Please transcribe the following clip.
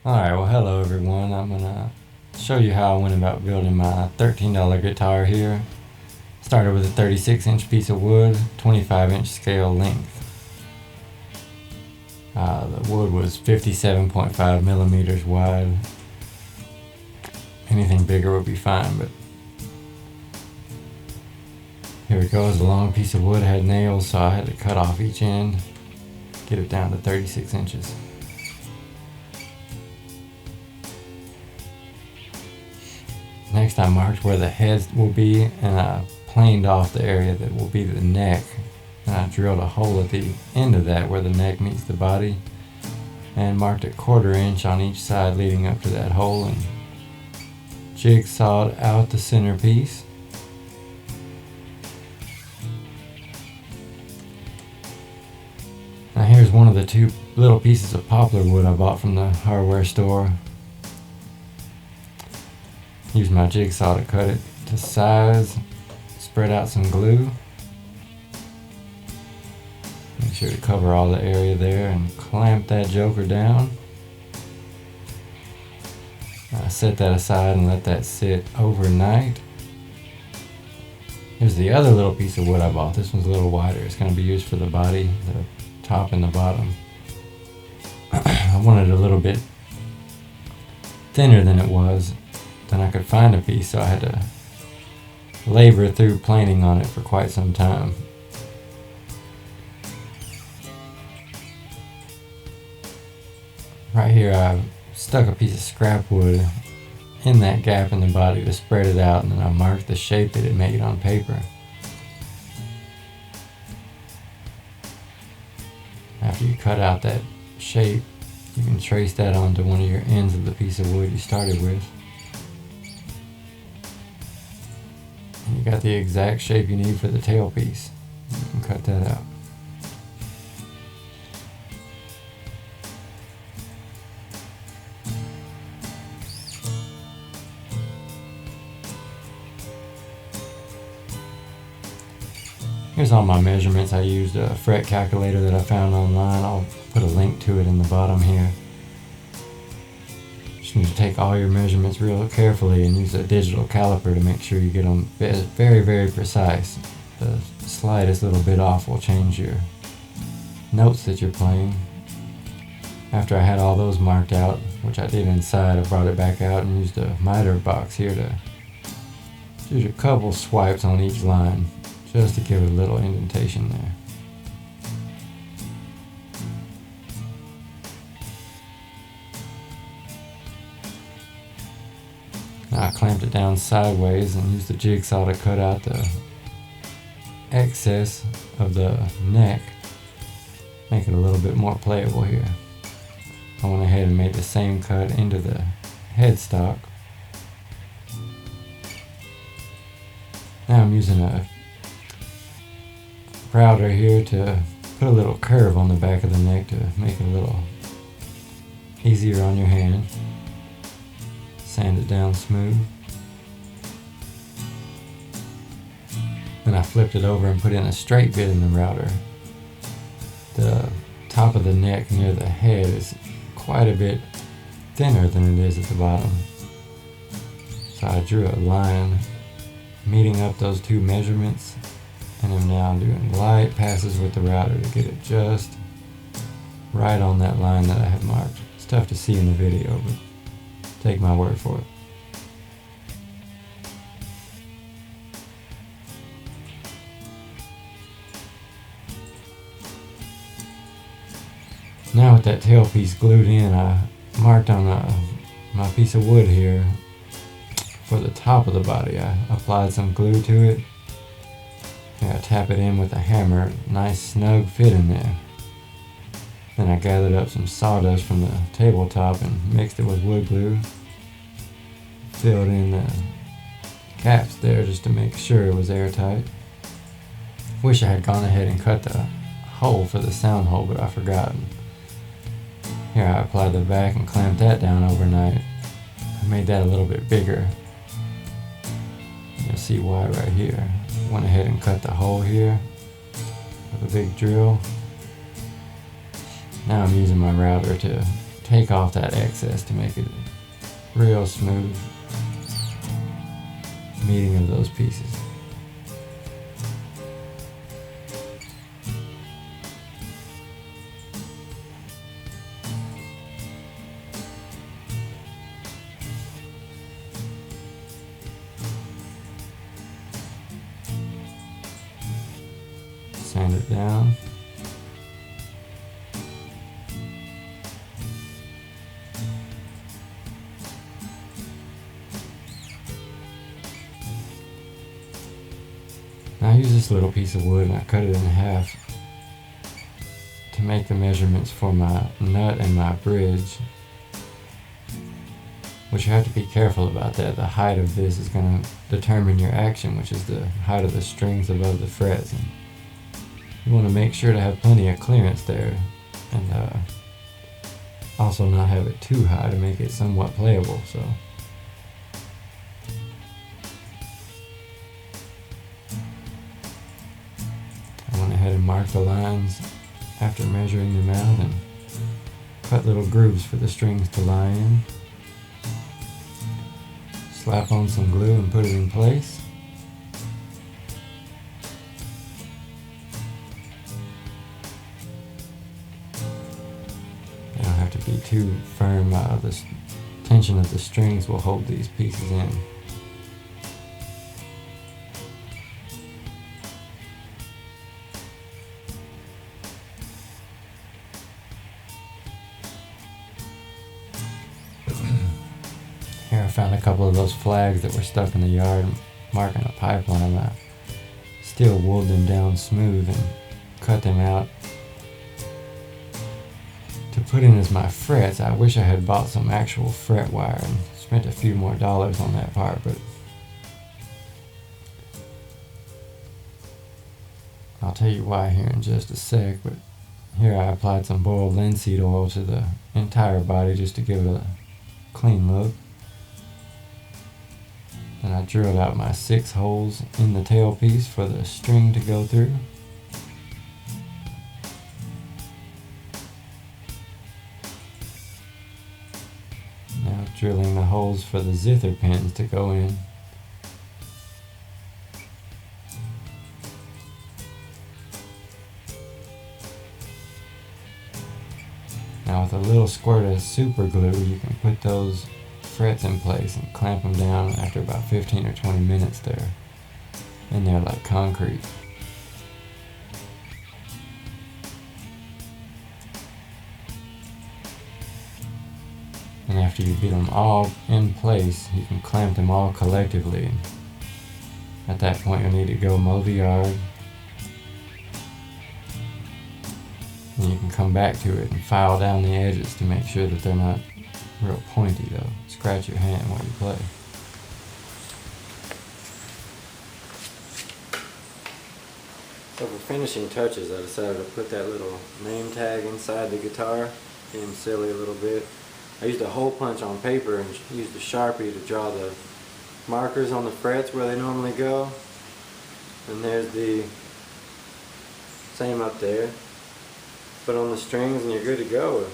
Alright, well hello everyone. I'm gonna show you how I went about building my $13 guitar here. Started with a 36-inch piece of wood, 25-inch scale length. The wood was 57.5 millimeters wide. Anything bigger would be fine, but here we go. It's a long piece of wood, had nails, so I had to cut off each end, get it down to 36 inches. Next I marked where the heads will be, and I planed off the area that will be the neck, and I drilled a hole at the end of that where the neck meets the body, and marked a 1/4 inch on each side leading up to that hole, and jigsawed out the centerpiece. Now here's one of the two little pieces of poplar wood I bought from the hardware store. Used my jigsaw to cut it to size, spread out some glue. Make sure to cover all the area there and clamp that joker down. I set that aside and let that sit overnight. Here's the other little piece of wood I bought. This one's a little wider. It's going to be used for the body, the top and the bottom. I wanted it a little bit thinner than it was. Then I could find a piece, so I had to labor through planing on it for quite some time. Right here I stuck a piece of scrap wood in that gap in the body to spread it out, and then I marked the shape that it made on paper. After you cut out that shape, you can trace that onto one of your ends of the piece of wood you started with. And you got the exact shape you need for the tailpiece. You can cut that out. Here's all my measurements. I used a fret calculator that I found online. I'll put a link to it in the bottom here. You need to take all your measurements real carefully and use a digital caliper to make sure you get them very, very precise. The slightest little bit off will change your notes that you're playing. After I had all those marked out, which I did inside, I brought it back out and used a miter box here to do a couple swipes on each line just to give it a little indentation there. I clamped it down sideways and used the jigsaw to cut out the excess of the neck, make it a little bit more playable here. I went ahead and made the same cut into the headstock. Now I'm using a router here to put a little curve on the back of the neck to make it a little easier on your hand. Sand it down smooth. Then I flipped it over and put in a straight bit in the router. The top of the neck near the head is quite a bit thinner than it is at the bottom. So I drew a line meeting up those two measurements, and I'm now doing light passes with the router to get it just right on that line that I had marked. It's tough to see in the video, but take my word for it. Now with that tailpiece glued in, I marked on my piece of wood here for the top of the body. I applied some glue to it. I tap it in with a hammer, nice snug fit in there. Then I gathered up some sawdust from the tabletop and mixed it with wood glue. Filled in the caps there just to make sure it was airtight. Wish I had gone ahead and cut the hole for the sound hole, but I forgot. Here I applied the back and clamped that down overnight. I made that a little bit bigger. You'll see why right here. Went ahead and cut the hole here with a big drill. Now I'm using my router to take off that excess to make it real smooth meeting of those pieces. Sand it down. Now I use this little piece of wood and I cut it in half to make the measurements for my nut and my bridge, which you have to be careful about that. The height of this is going to determine your action, which is the height of the strings above the frets. And you want to make sure to have plenty of clearance there, and also not have it too high to make it somewhat playable. So I went ahead and marked the lines after measuring them out and cut little grooves for the strings to lie in. Slap on some glue and put it in place. They don't have to be too firm. The tension of the strings will hold these pieces in. Here I found a couple of those flags that were stuck in the yard marking a pipeline. I still wooled them down smooth and cut them out to put in as my frets. I wish I had bought some actual fret wire and spent a few more dollars on that part, but I'll tell you why here in just a sec. But here I applied some boiled linseed oil to the entire body just to give it a clean look. Then I drilled out my 6 holes in the tailpiece for the string to go through. Now drilling the holes for the zither pins to go in. Now with a little squirt of super glue, you can put those frets in place and clamp them down after about 15 or 20 minutes. They're in there like concrete. And after you get them all in place, you can clamp them all collectively. At that point you'll need to go mow the yard. And you can come back to it and file down the edges to make sure that they're not real pointy though. Scratch your hand while you play. So for finishing touches, I decided to put that little name tag inside the guitar. Being silly a little bit. I used a hole punch on paper and used a Sharpie to draw the markers on the frets where they normally go. And there's the same up there. Put on the strings and you're good to go.